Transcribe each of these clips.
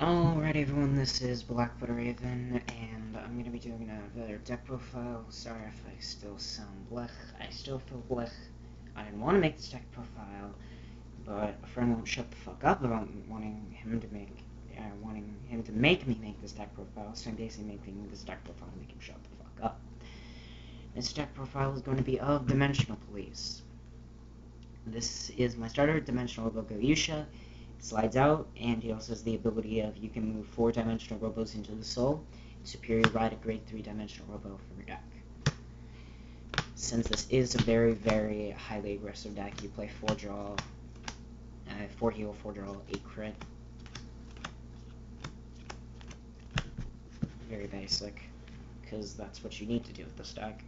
Alright everyone, this is Blackwood Raven, and I'm going to be doing another deck profile. Sorry if I still sound blech. I still feel blech. I didn't want to make this deck profile, but a friend won't shut the fuck up about wanting him to make me make this deck profile, so I'm basically making this deck profile to make him shut the fuck up. This deck profile is going to be of Dimensional Police. This is my starter, Dimensional Robo Yusha. Slides out, and he also has the ability of you can move 4 Dimensional Robos into the soul, superior ride a grade 3 Dimensional Robo from your deck. Since this is a very, very highly aggressive deck, you play 4 draw, 4 heal, 4 draw, 8 crit. Very basic, because that's what you need to do with this deck.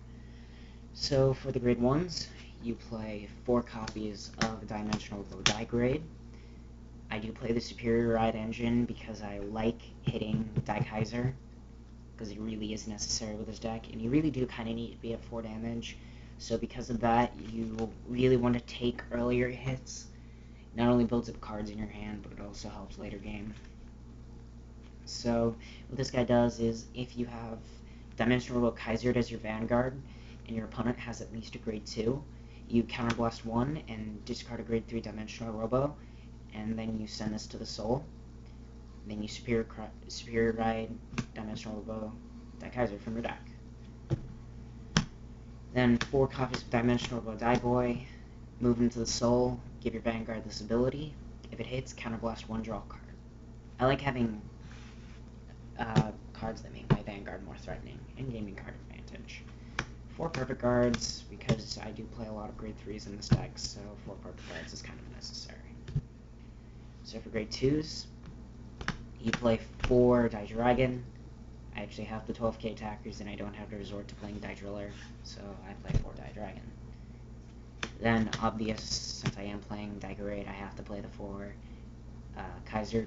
So for the grade 1s, you play 4 copies of Dimensional Robo Die grade. I do play the Superior Ride engine because I like hitting Daikaiser, because it really is necessary with this deck, and you really do kind of need to be at 4 damage, so because of that, you really want to take earlier hits. Not only builds up cards in your hand, but it also helps later game. So, what this guy does is, if you have Dimensional Robo Kaiser as your Vanguard, and your opponent has at least a grade 2, you counterblast 1 and discard a grade 3 Dimensional Robo, and then you send this to the soul. Then you superior ride Dimensional Robo Daikaiser from your deck. Then 4 copies of Dimensional Robo Die Boy, move into the soul, give your Vanguard this ability. If it hits, counterblast 1, draw a card. I like having cards that make my Vanguard more threatening and gaming card advantage. 4 perfect guards, because I do play a lot of grade 3s in this deck, so 4 perfect guards is kind of necessary. So for grade 2s, you play 4 Die Dragon. I actually have the 12k attackers and I don't have to resort to playing Die Driller, so I play 4 Die Dragon. Then, obvious, since I am playing Die Grade, I have to play the 4 Kaiser.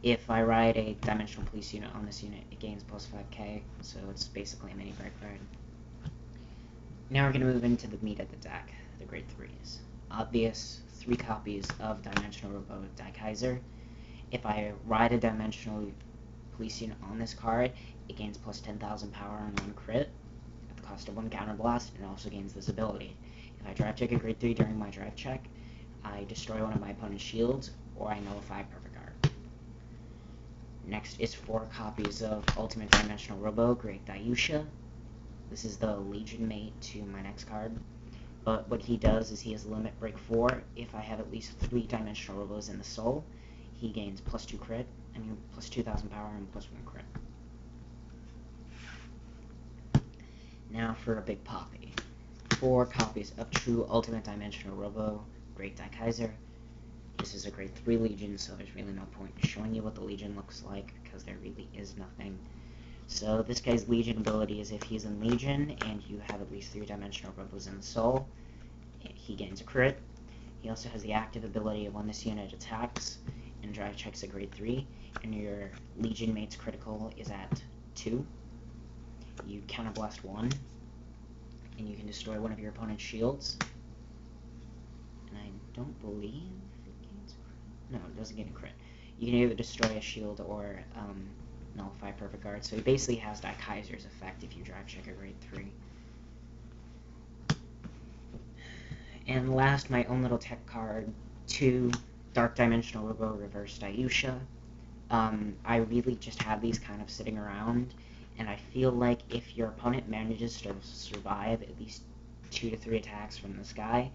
If I ride a Dimensional Police unit on this unit, it gains plus 5k, so it's basically a mini break ride. Now we're going to move into the meat of the deck, the grade 3s. Obvious, 3 copies of Dimensional Robo Daikaiser. If I ride a Dimensional Police unit on this card, it gains plus 10,000 power on 1 crit at the cost of 1 counterblast, and it also gains this ability. If I drive check a grade 3 during my drive check, I destroy one of my opponent's shields, or I nullify a perfect guard. Next is 4 copies of Ultimate Dimensional Robo Great Yusha. This is the Legion mate to my next card. But what he does is he has limit break 4. If I have at least 3 Dimensional Robos in the soul, he gains plus 2 crit, plus 2,000 power and plus 1 crit. Now for a big poppy. 4 copies of True Ultimate Dimensional Robo, Great Daikaiser. This is a grade 3 Legion, so there's really no point in showing you what the Legion looks like, because there really is nothing. So this guy's Legion ability is if he's in Legion and you have at least 3 Dimensional Robos in the soul, he gains a crit. He also has the active ability of when this unit attacks and drive checks a grade 3, and your Legion mate's critical is at 2. You counterblast 1, and you can destroy one of your opponent's shields. And I don't believe it gains a crit. No, it doesn't get a crit. You can either destroy a shield or nullify perfect guard, so he basically has Daikaiser's effect if you drive check a grade 3. And last, my own little tech card, 2 Dark Dimensional Robo Reverse Yusha. I really just have these kind of sitting around, and I feel like if your opponent manages to survive at least 2 to 3 attacks from this guy,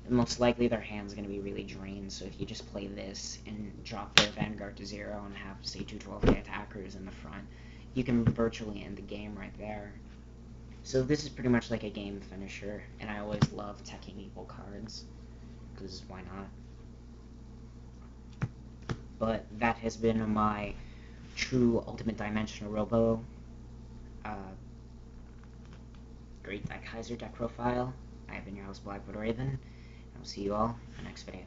most likely their hand's going to be really drained, so if you just play this and drop their Vanguard to 0 and have, say, 2 12k attackers in the front, you can virtually end the game right there. So this is pretty much like a game finisher, and I always love teching evil cards, because why not? But that has been my True Ultimate Dimensional Robo Great Daikaiser deck profile. I have been your host, Blackwood Raven. I'll see you all in the next video.